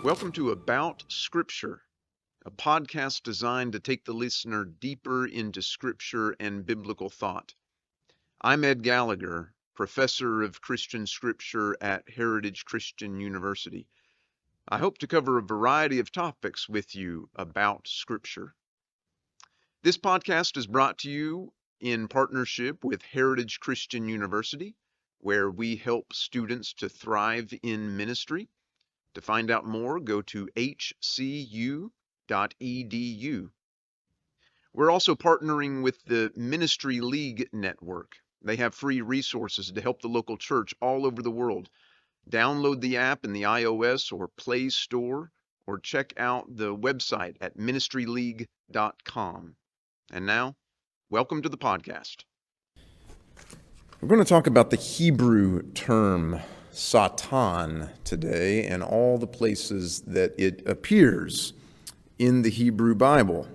Welcome to About Scripture, a podcast designed to take the listener deeper into Scripture and biblical thought. I'm Ed Gallagher, professor of Christian Scripture at Heritage Christian University. I hope to cover a variety of topics with you about Scripture. This podcast is brought to you in partnership with Heritage Christian University, where we help students to thrive in ministry. To find out more, go to hcu.edu. We're also partnering with the Ministry League Network. They have free resources to help the local church all over the world. Download the app in the iOS or Play Store, or check out the website at ministryleague.com. And now, welcome to the podcast. We're going to talk about the Hebrew term Satan today and all the places that it appears in the Hebrew Bible.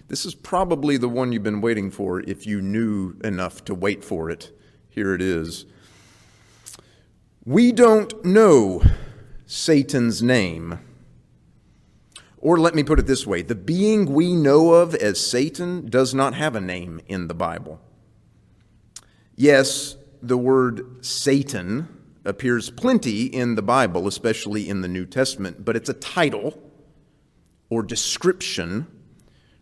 This is probably the one you've been waiting for if you knew enough to wait for it. Here it is. We don't know Satan's name. Or let me put it this way, the being we know of as Satan does not have a name in the Bible. Yes, the word Satan appears plenty in the Bible, especially in the New Testament, but it's a title or description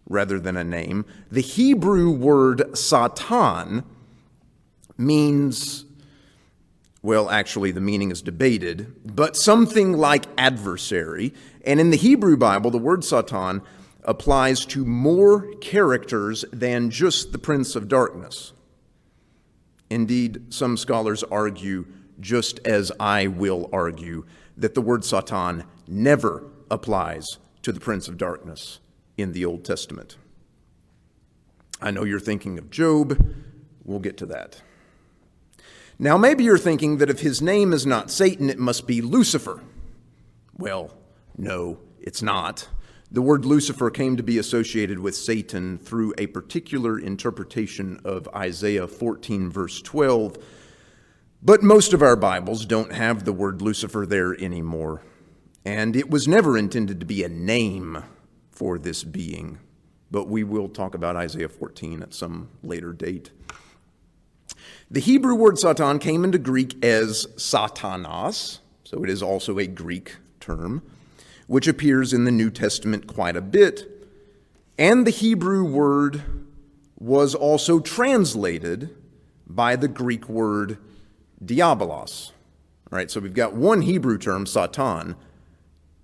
rather than a name. The Hebrew word Satan means, well, actually the meaning is debated, but something like adversary. And in the Hebrew Bible, the word Satan applies to more characters than just the prince of darkness. Indeed, some scholars argue, just as I will argue, that the word Satan never applies to the prince of darkness in the Old Testament. I know you're thinking of Job. We'll get to that. Now, maybe you're thinking that if his name is not Satan, it must be Lucifer. Well, no, it's not. The word Lucifer came to be associated with Satan through a particular interpretation of Isaiah 14, verse 12. But most of our Bibles don't have the word Lucifer there anymore. And it was never intended to be a name for this being. But we will talk about Isaiah 14 at some later date. The Hebrew word Satan came into Greek as Satanas, so it is also a Greek term, which appears in the New Testament quite a bit. And the Hebrew word was also translated by the Greek word diabolos. All right, so we've got one Hebrew term, Satan,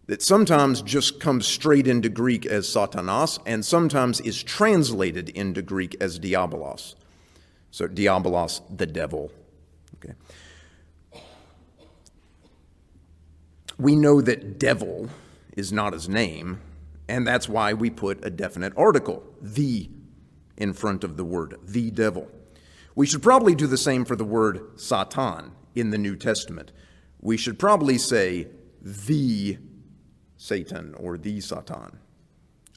that sometimes just comes straight into Greek as Satanas and sometimes is translated into Greek as diabolos. So diabolos, the devil. Okay. We know that devil is not his name, and that's why we put a definite article, the, in front of the word, the devil. We should probably do the same for the word Satan in the New Testament. We should probably say the Satan or the Satan.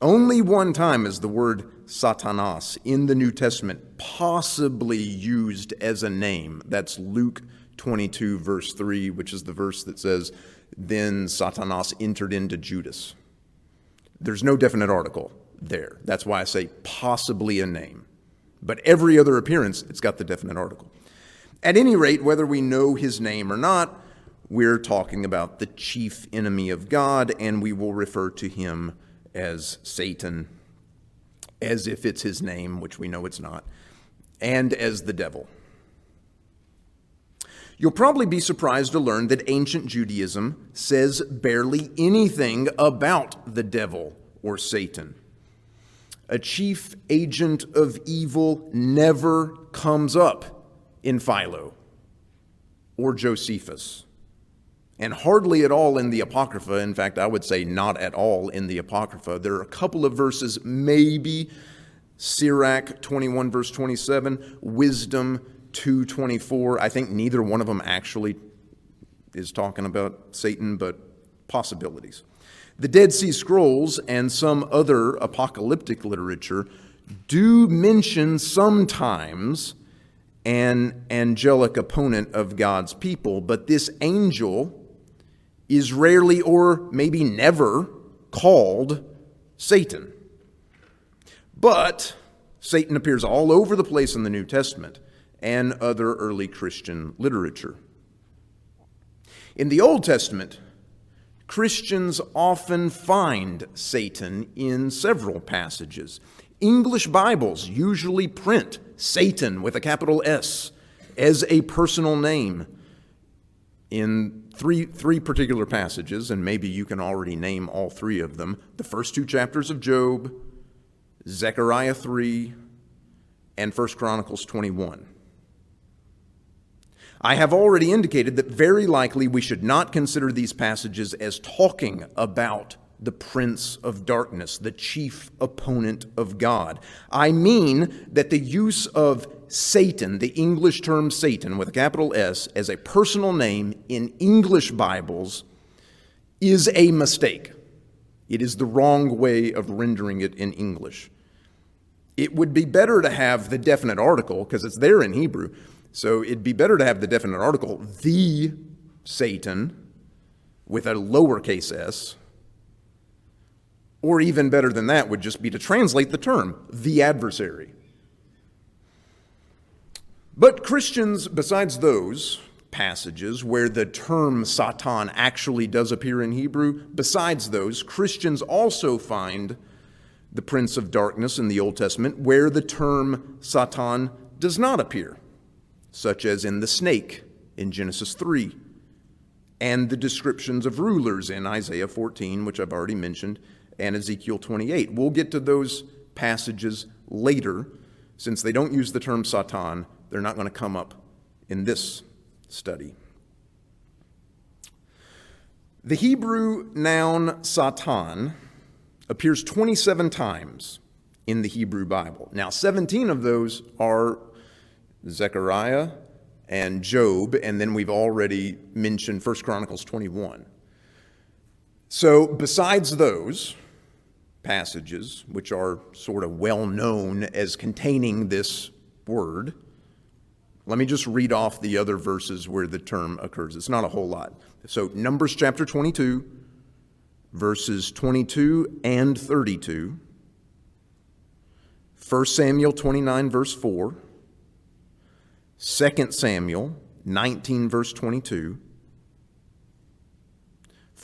Only one time is the word Satanas in the New Testament possibly used as a name. That's Luke 22, verse 3, which is the verse that says, "Then Satanas entered into Judas." There's no definite article there. That's why I say possibly a name. But every other appearance, it's got the definite article. At any rate, whether we know his name or not, we're talking about the chief enemy of God, and we will refer to him as Satan, as if it's his name, which we know it's not, and as the devil. You'll probably be surprised to learn that ancient Judaism says barely anything about the devil or Satan. A chief agent of evil never comes up in Philo or Josephus, and hardly at all in the Apocrypha. In fact, I would say not at all in the Apocrypha. There are a couple of verses, maybe Sirach 21, verse 27, Wisdom 2:24. I think neither one of them actually is talking about Satan, but possibilities. The Dead Sea Scrolls and some other apocalyptic literature do mention sometimes an angelic opponent of God's people, but this angel is rarely or maybe never called Satan. But Satan appears all over the place in the New Testament and other early Christian literature. In the Old Testament, Christians often find Satan in several passages. English Bibles usually print Satan with a capital S as a personal name in three particular passages, and maybe you can already name all three of them. The first two chapters of Job, Zechariah 3, and 1 Chronicles 21. I have already indicated that very likely we should not consider these passages as talking about the prince of darkness, the chief opponent of God. I mean that the use of Satan, the English term Satan with a capital S, as a personal name in English Bibles is a mistake. It is the wrong way of rendering it in English. It would be better to have the definite article, because it's there in Hebrew. So it'd be better to have the definite article, the Satan, with a lowercase s. Or even better than that would just be to translate the term, the adversary. But Christians, besides those passages where the term Satan actually does appear in Hebrew, besides those, Christians also find the prince of darkness in the Old Testament where the term Satan does not appear, such as in the snake in Genesis 3, and the descriptions of rulers in Isaiah 14, which I've already mentioned, and Ezekiel 28. We'll get to those passages later. Since they don't use the term Satan, they're not going to come up in this study. The Hebrew noun Satan appears 27 times in the Hebrew Bible. Now, 17 of those are Zechariah and Job, and then we've already mentioned 1 Chronicles 21. So besides those passages, which are sort of well known as containing this word, let me just read off the other verses where the term occurs. It's not a whole lot. So Numbers chapter 22, verses 22 and 32, 1 Samuel 29, verse 4, 2 Samuel 19, verse 22,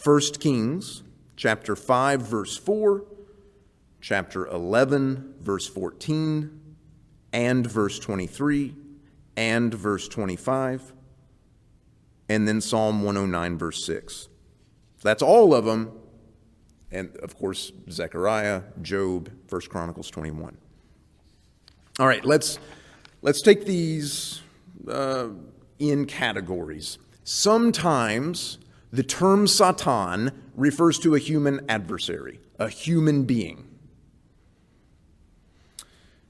1 Kings chapter 5, verse 4, chapter 11, verse 14, and verse 23, and verse 25, and then Psalm 109, verse 6. That's all of them, and of course, Zechariah, Job, 1 Chronicles 21. All right, let's take these in categories. Sometimes the term Satan refers to a human adversary, a human being.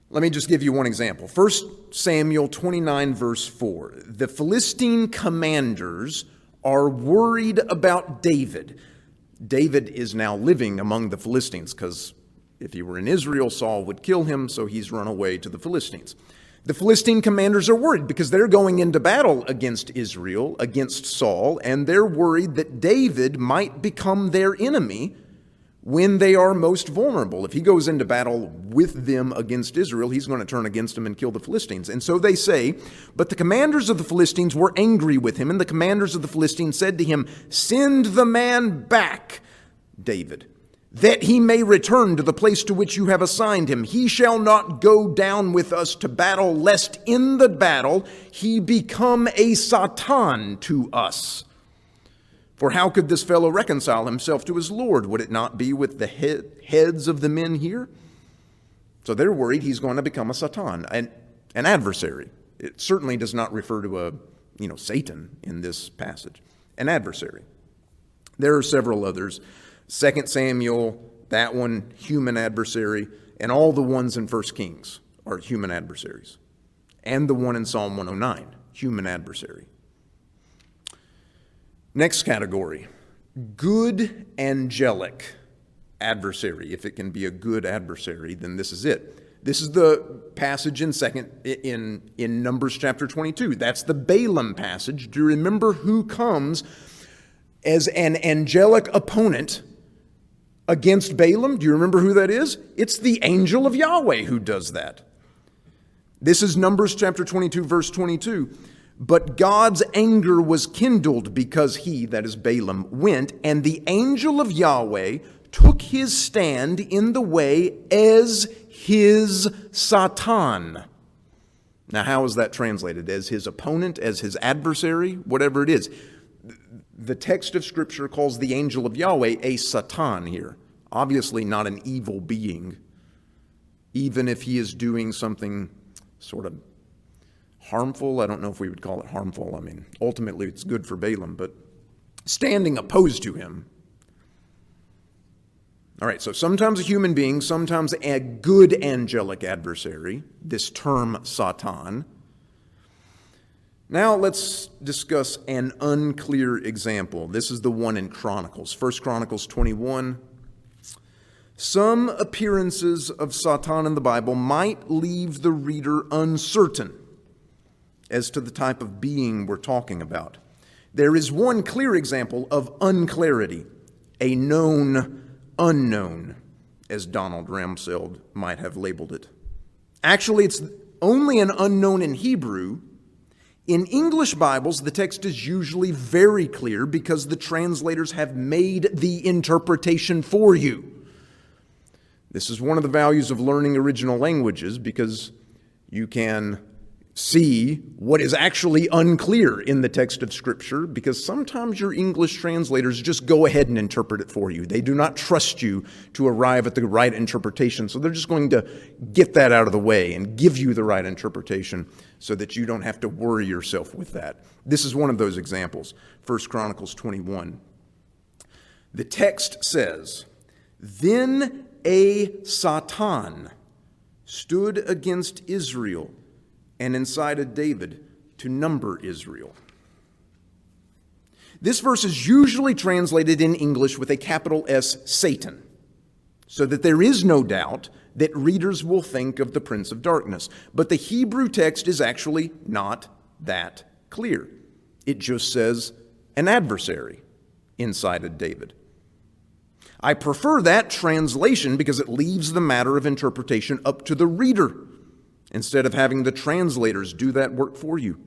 Let me just give you one example. 1 Samuel 29, verse 4. The Philistine commanders are worried about David. David is now living among the Philistines because if he were in Israel, Saul would kill him, so he's run away to the Philistines. The Philistine commanders are worried because they're going into battle against Israel, against Saul, and they're worried that David might become their enemy when they are most vulnerable. If he goes into battle with them against Israel, he's going to turn against them and kill the Philistines. And so they say, but the commanders of the Philistines were angry with him, and the commanders of the Philistines said to him, "Send the man back, David, that he may return to the place to which you have assigned him. He shall not go down with us to battle, lest in the battle he become a Satan to us. For how could this fellow reconcile himself to his Lord? Would it not be with the heads of the men here?" So they're worried he's going to become a Satan, an adversary. It certainly does not refer to a, Satan in this passage. An adversary. There are several others. 2 Samuel, that one, human adversary, and all the ones in 1 Kings are human adversaries. And the one in Psalm 109, human adversary. Next category, good angelic adversary. If it can be a good adversary, then this is it. This is the passage in Numbers chapter 22. That's the Balaam passage. Do you remember who comes as an angelic opponent against Balaam. Do you remember who that is? It's the angel of Yahweh who does that. This is Numbers chapter 22, verse 22. But God's anger was kindled because he, that is Balaam, went, and the angel of Yahweh took his stand in the way as his Satan. Now, how is that translated? As his opponent, as his adversary, whatever it is. The text of Scripture calls the angel of Yahweh a Satan here. Obviously not an evil being, even if he is doing something sort of harmful. I don't know if we would call it harmful. I mean, ultimately it's good for Balaam, but standing opposed to him. All right, so sometimes a human being, sometimes a good angelic adversary, this term Satan. Now let's discuss an unclear example. This is the one in Chronicles, 1 Chronicles 21. Some appearances of Satan in the Bible might leave the reader uncertain as to the type of being we're talking about. There is one clear example of unclarity, a known unknown, as Donald Rumsfeld might have labeled it. Actually, it's only an unknown in Hebrew. In English Bibles, the text is usually very clear because the translators have made the interpretation for you. This is one of the values of learning original languages, because you can see what is actually unclear in the text of Scripture, because sometimes your English translators just go ahead and interpret it for you. They do not trust you to arrive at the right interpretation, so they're just going to get that out of the way and give you the right interpretation so that you don't have to worry yourself with that. This is one of those examples, 1 Chronicles 21. The text says, "Then a Satan stood against Israel and incited David to number Israel." This verse is usually translated in English with a capital S, Satan, so that there is no doubt that readers will think of the prince of darkness. But the Hebrew text is actually not that clear. It just says an adversary incited David. I prefer that translation because it leaves the matter of interpretation up to the reader, instead of having the translators do that work for you.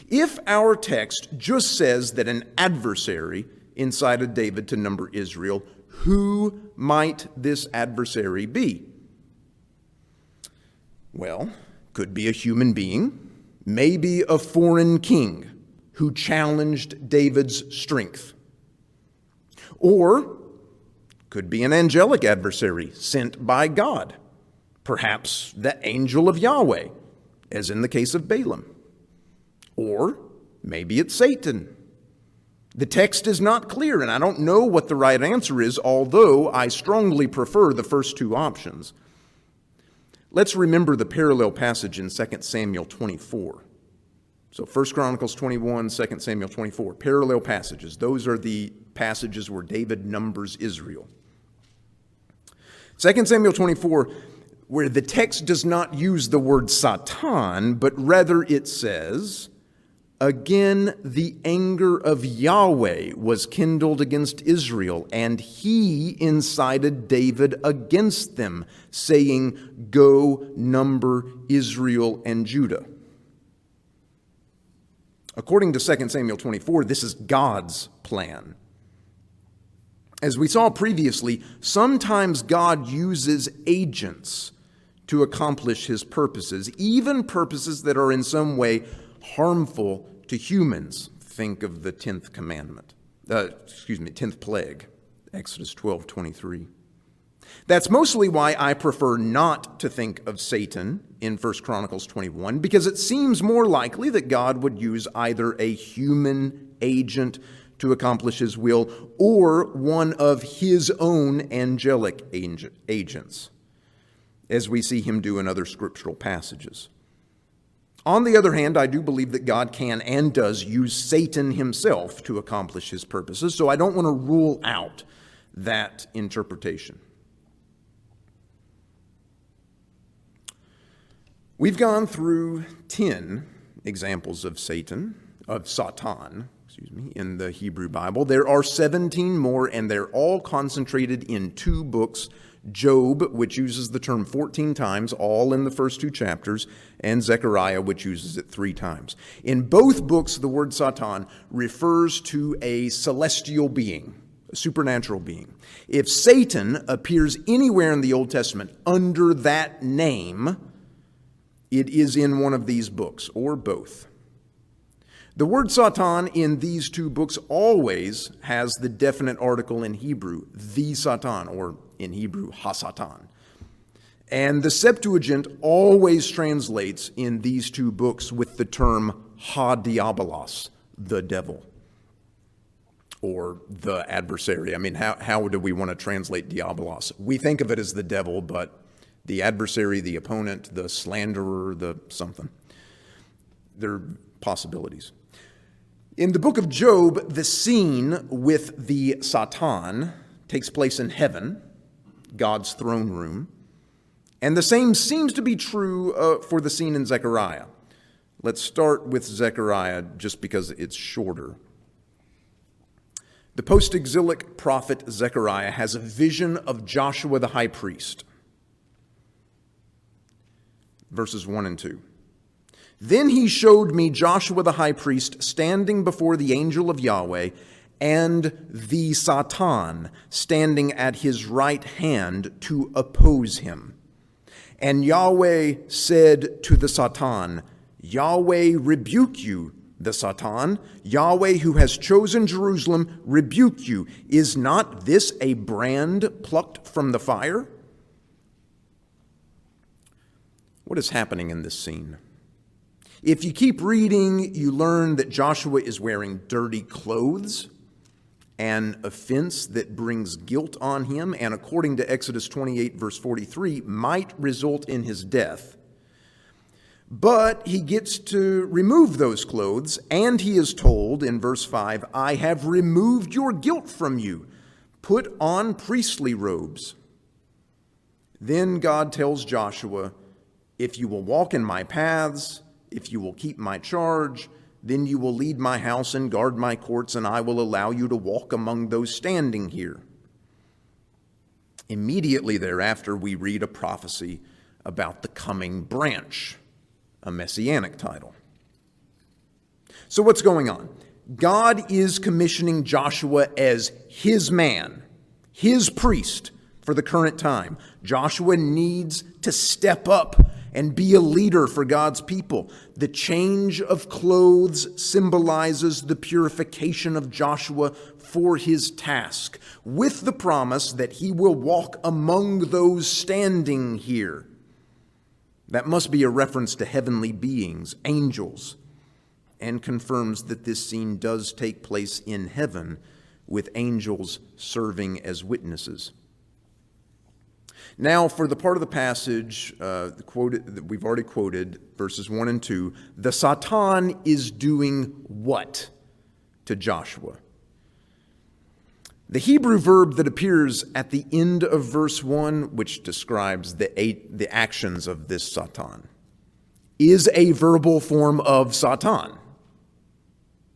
If our text just says that an adversary incited David to number Israel, who might this adversary be? Well, could be a human being, maybe a foreign king who challenged David's strength. Or could be an angelic adversary sent by God, perhaps the angel of Yahweh, as in the case of Balaam. Or maybe it's Satan. The text is not clear, and I don't know what the right answer is, although I strongly prefer the first two options. Let's remember the parallel passage in 2 Samuel 24. So 1 Chronicles 21, 2 Samuel 24, parallel passages. Those are the passages where David numbers Israel. 2 Samuel 24, where the text does not use the word Satan, but rather it says, "Again, the anger of Yahweh was kindled against Israel, and he incited David against them, saying, 'Go number Israel and Judah.'" According to 2 Samuel 24, this is God's plan. As we saw previously, sometimes God uses agents to accomplish his purposes, even purposes that are in some way harmful to humans. Think of the 10th commandment. 10th plague, Exodus 12:23. That's mostly why I prefer not to think of Satan in 1 Chronicles 21, because it seems more likely that God would use either a human agent to accomplish his will or one of his own angelic agents, as we see him do in other scriptural passages. On the other hand, I do believe that God can and does use Satan himself to accomplish his purposes, so I don't want to rule out that interpretation. We've gone through 10 examples of Satan. in the Hebrew Bible. There are 17 more, and they're all concentrated in 2 books. Job, which uses the term 14 times, all in the first 2 chapters, and Zechariah, which uses it 3 times. In both books, the word Satan refers to a celestial being, a supernatural being. If Satan appears anywhere in the Old Testament under that name, it is in one of these books, or both. The word Satan in these 2 books always has the definite article in Hebrew, the Satan, or in Hebrew, ha-Satan. And the Septuagint always translates in these 2 books with the term ha-diabolos, the devil, or the adversary. I mean, how do we want to translate diabolos? We think of it as the devil, but the adversary, the opponent, the slanderer, the something. There are possibilities. In the book of Job, the scene with the Satan takes place in heaven, God's throne room. And the same seems to be true for the scene in Zechariah. Let's start with Zechariah just because it's shorter. The post-exilic prophet Zechariah has a vision of Joshua the high priest. Verses 1 and 2. Then he showed me Joshua the high priest standing before the angel of Yahweh, and the Satan standing at his right hand to oppose him. And Yahweh said to the Satan, Yahweh rebuke you, the Satan. Yahweh, who has chosen Jerusalem, rebuke you. Is not this a brand plucked from the fire? What is happening in this scene? If you keep reading, you learn that Joshua is wearing dirty clothes, an offense that brings guilt on him, and according to Exodus 28, verse 43, might result in his death. But he gets to remove those clothes, and he is told in verse 5, I have removed your guilt from you. Put on priestly robes. Then God tells Joshua, if you will walk in my paths, if you will keep my charge, then you will lead my house and guard my courts, and I will allow you to walk among those standing here. Immediately thereafter, we read a prophecy about the coming branch, a messianic title. So what's going on? God is commissioning Joshua as his man, his priest for the current time. Joshua needs to step up and be a leader for God's people. The change of clothes symbolizes the purification of Joshua for his task, with the promise that he will walk among those standing here. That must be a reference to heavenly beings, angels, and confirms that this scene does take place in heaven with angels serving as witnesses. Now, for the part of the passage that we've already quoted, verses 1 and 2, the Satan is doing what to Joshua? The Hebrew verb that appears at the end of verse 1, which describes the actions of this Satan, is a verbal form of Satan.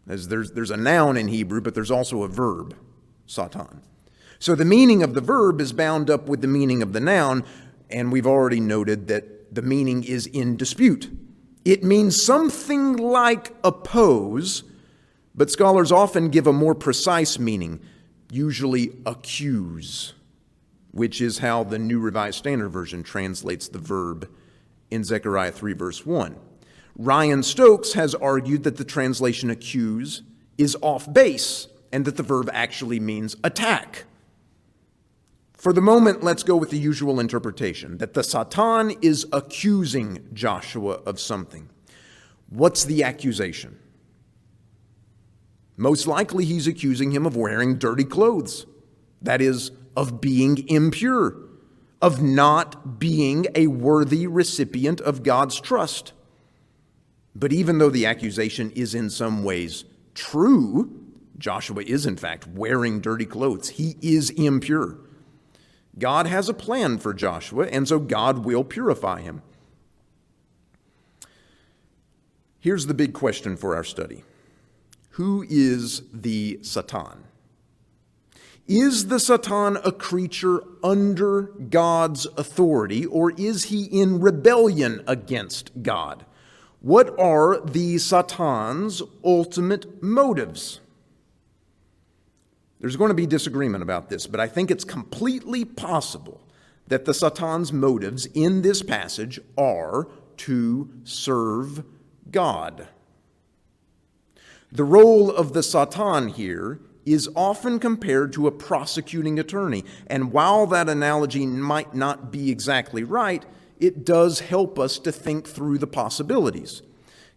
As there's a noun in Hebrew, but there's also a verb, Satan. So the meaning of the verb is bound up with the meaning of the noun, and we've already noted that the meaning is in dispute. It means something like oppose, but scholars often give a more precise meaning, usually accuse, which is how the New Revised Standard Version translates the verb in Zechariah 3, verse 1. Ryan Stokes has argued that the translation accuse is off base and that the verb actually means attack. For the moment, let's go with the usual interpretation, that the Satan is accusing Joshua of something. What's the accusation? Most likely he's accusing him of wearing dirty clothes. That is, of being impure, of not being a worthy recipient of God's trust. But even though the accusation is in some ways true, Joshua is in fact wearing dirty clothes. He is impure. God has a plan for Joshua, and so God will purify him. Here's the big question for our study. Who is the Satan? Is the Satan a creature under God's authority, or is he in rebellion against God? What are the Satan's ultimate motives? There's going to be disagreement about this, but I think it's completely possible that the Satan's motives in this passage are to serve God. The role of the Satan here is often compared to a prosecuting attorney, and while that analogy might not be exactly right, it does help us to think through the possibilities.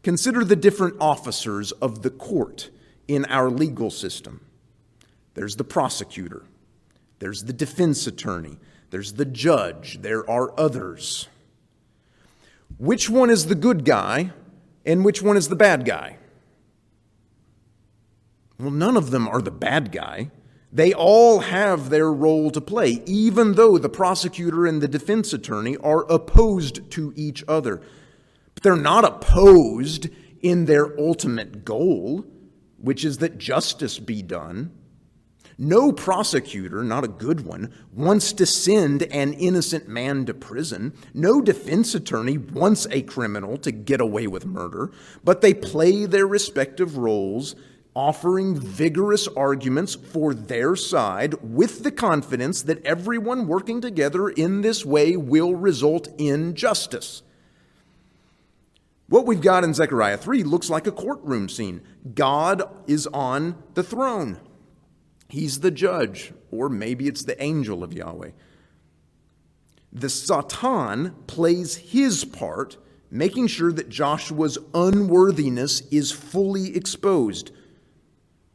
Consider the different officers of the court in our legal system. There's the prosecutor, there's the defense attorney, there's the judge, there are others. Which one is the good guy and which one is the bad guy? Well, none of them are the bad guy. They all have their role to play, even though the prosecutor and the defense attorney are opposed to each other. But they're not opposed in their ultimate goal, which is that justice be done. No prosecutor, not a good one, wants to send an innocent man to prison. No defense attorney wants a criminal to get away with murder, but they play their respective roles, offering vigorous arguments for their side with the confidence that everyone working together in this way will result in justice. What we've got in Zechariah 3 looks like a courtroom scene. God is on the throne. He's the judge, or maybe it's the angel of Yahweh. The Satan plays his part, making sure that Joshua's unworthiness is fully exposed.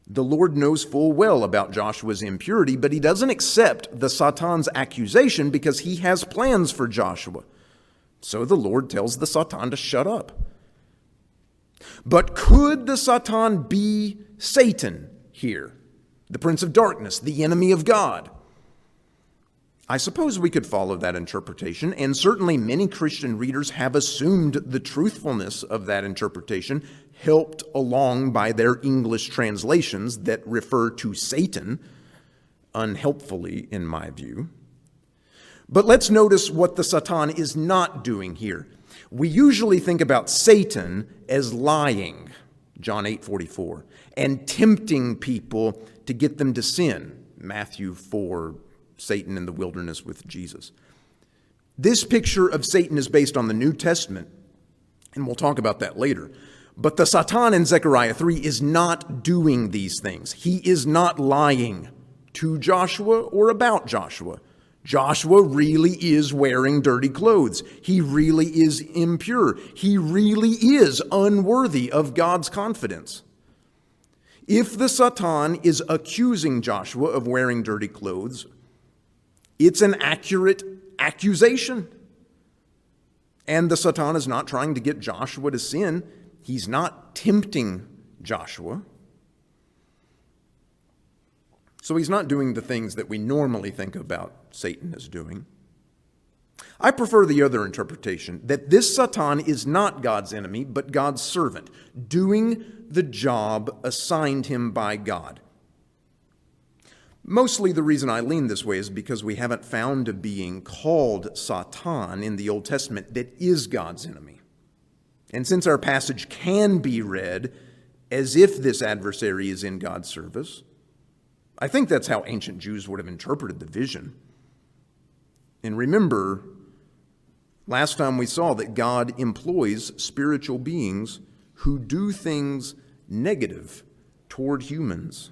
The Lord knows full well about Joshua's impurity, but he doesn't accept the Satan's accusation because he has plans for Joshua. So the Lord tells the Satan to shut up. But could the Satan be Satan here? The prince of darkness, the enemy of God? I suppose we could follow that interpretation, and certainly many Christian readers have assumed the truthfulness of that interpretation, helped along by their English translations that refer to Satan, unhelpfully in my view. But let's notice what the Satan is not doing here. We usually think about Satan as lying, John 8:44, and tempting people to get them to sin, Matthew 4, Satan in the wilderness with Jesus. This picture of Satan is based on the New Testament, and we'll talk about that later. But the Satan in Zechariah 3 is not doing these things. He is not lying to Joshua or about Joshua. Joshua really is wearing dirty clothes. He really is impure. He really is unworthy of God's confidence. If the Satan is accusing Joshua of wearing dirty clothes, it's an accurate accusation. And the Satan is not trying to get Joshua to sin. He's not tempting Joshua. So he's not doing the things that we normally think about Satan as doing. I prefer the other interpretation, that this Satan is not God's enemy, but God's servant, doing the job assigned him by God. Mostly the reason I lean this way is because we haven't found a being called Satan in the Old Testament that is God's enemy. And since our passage can be read as if this adversary is in God's service, I think that's how ancient Jews would have interpreted the vision. And remember, last time we saw that God employs spiritual beings who do things negative toward humans.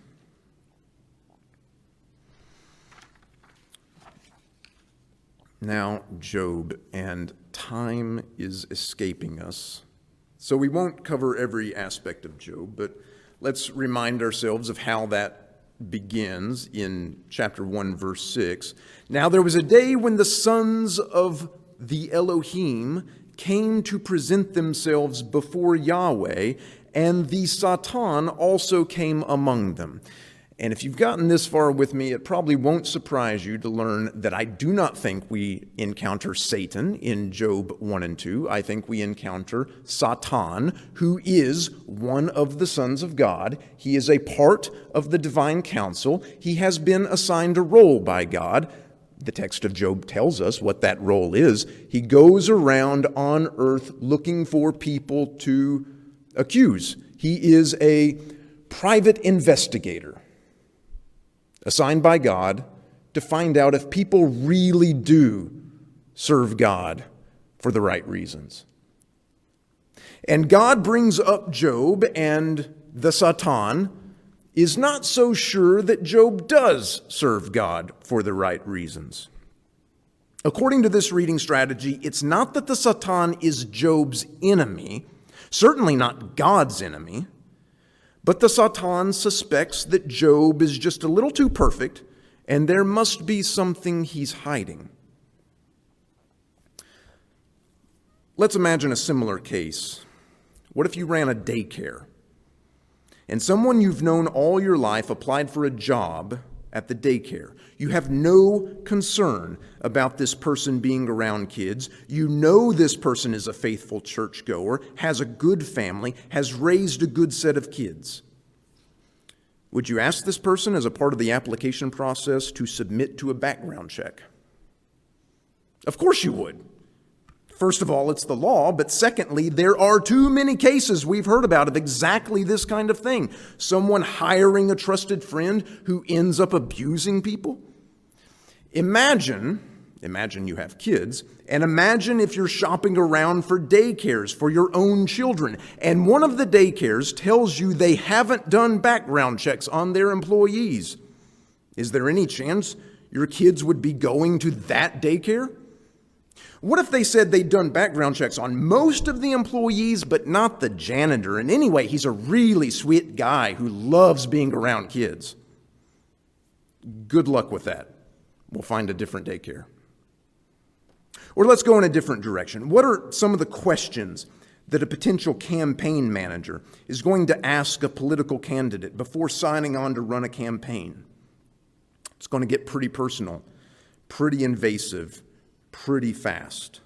Now, Job, and time is escaping us, so we won't cover every aspect of Job, but let's remind ourselves of how that begins in chapter 1, verse 6. Now there was a day when the sons of the Elohim came to present themselves before Yahweh, and the Satan also came among them. And if you've gotten this far with me, it probably won't surprise you to learn that I do not think we encounter Satan in Job 1 and 2. I think we encounter Satan, who is one of the sons of God. He is a part of the divine council. He has been assigned a role by God. The text of Job tells us what that role is. He goes around on earth looking for people to accuse. He is a private investigator assigned by God to find out if people really do serve God for the right reasons. And God brings up Job, and the Satan is not so sure that Job does serve God for the right reasons. According to this reading strategy, it's not that the Satan is Job's enemy, certainly not God's enemy, but the Satan suspects that Job is just a little too perfect, and there must be something he's hiding. Let's imagine a similar case. What if you ran a daycare, and someone you've known all your life applied for a job at the daycare? You have no concern about this person being around kids. You know this person is a faithful churchgoer, has a good family, has raised a good set of kids. Would you ask this person as a part of the application process to submit to a background check? Of course you would. First of all, it's the law, but secondly, there are too many cases we've heard about of exactly this kind of thing. Someone hiring a trusted friend who ends up abusing people. Imagine you have kids, and imagine if you're shopping around for daycares for your own children, and one of the daycares tells you they haven't done background checks on their employees. Is there any chance your kids would be going to that daycare? What if they said they'd done background checks on most of the employees, but not the janitor? And anyway, he's a really sweet guy who loves being around kids. Good luck with that. We'll find a different daycare. Or let's go in a different direction. What are some of the questions that a potential campaign manager is going to ask a political candidate before signing on to run a campaign? It's going to get pretty personal, pretty invasive, pretty fast.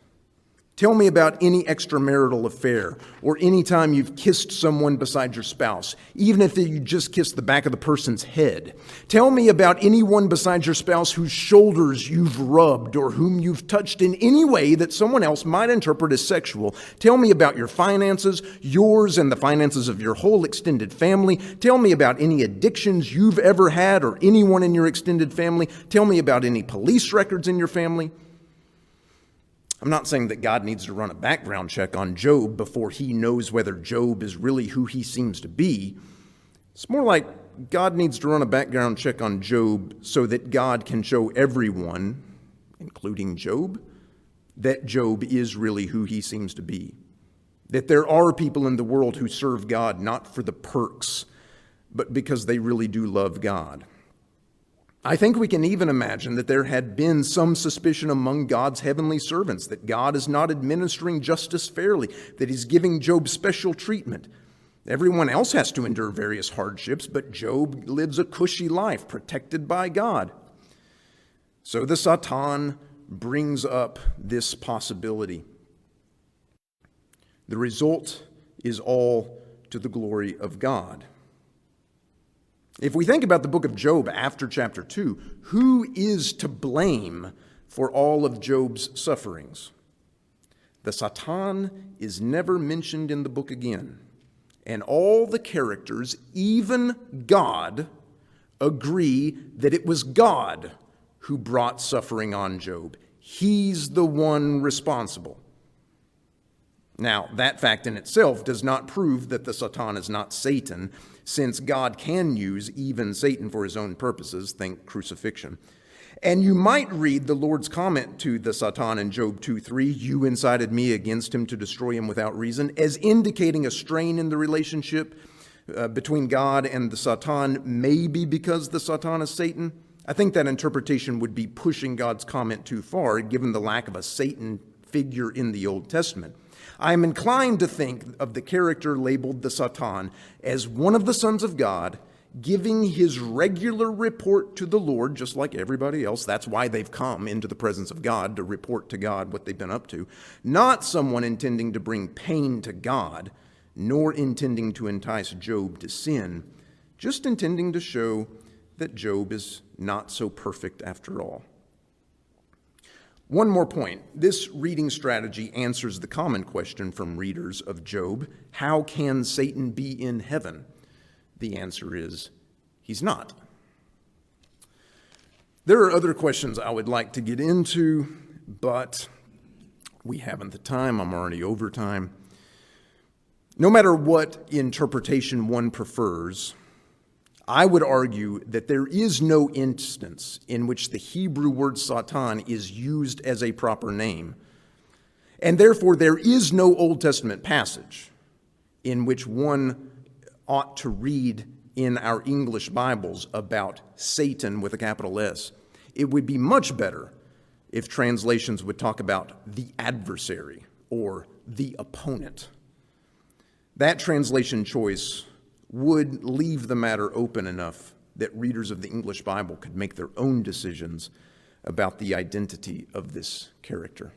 Tell me about any extramarital affair or any time you've kissed someone beside your spouse, even if you just kissed the back of the person's head. Tell me about anyone besides your spouse whose shoulders you've rubbed or whom you've touched in any way that someone else might interpret as sexual. Tell me about your finances, yours and the finances of your whole extended family. Tell me about any addictions you've ever had or anyone in your extended family. Tell me about any police records in your family. I'm not saying that God needs to run a background check on Job before he knows whether Job is really who he seems to be. It's more like God needs to run a background check on Job so that God can show everyone, including Job, that Job is really who he seems to be. That there are people in the world who serve God not for the perks, but because they really do love God. I think we can even imagine that there had been some suspicion among God's heavenly servants that God is not administering justice fairly, that he's giving Job special treatment. Everyone else has to endure various hardships, but Job lives a cushy life, protected by God. So the Satan brings up this possibility. The result is all to the glory of God. If we think about the book of Job after chapter 2, who is to blame for all of Job's sufferings? The Satan is never mentioned in the book again. And all the characters, even God, agree that it was God who brought suffering on Job. He's the one responsible. Now, that fact in itself does not prove that the Satan is not Satan, since God can use even Satan for his own purposes, think crucifixion. And you might read the Lord's comment to the Satan in Job 2:3, "You incited me against him to destroy him without reason," as indicating a strain in the relationship between God and the Satan, maybe because the Satan is Satan. I think that interpretation would be pushing God's comment too far, given the lack of a Satan figure in the Old Testament. I am inclined to think of the character labeled the Satan as one of the sons of God giving his regular report to the Lord, just like everybody else. That's why they've come into the presence of God, to report to God what they've been up to. Not someone intending to bring pain to God, nor intending to entice Job to sin, just intending to show that Job is not so perfect after all. One more point. This reading strategy answers the common question from readers of Job: how can Satan be in heaven? The answer is, he's not. There are other questions I would like to get into, but we haven't the time. I'm already over time. No matter what interpretation one prefers, I would argue that there is no instance in which the Hebrew word Satan is used as a proper name, and therefore there is no Old Testament passage in which one ought to read in our English Bibles about Satan with a capital S. It would be much better if translations would talk about the adversary or the opponent. That translation choice would leave the matter open enough that readers of the English Bible could make their own decisions about the identity of this character.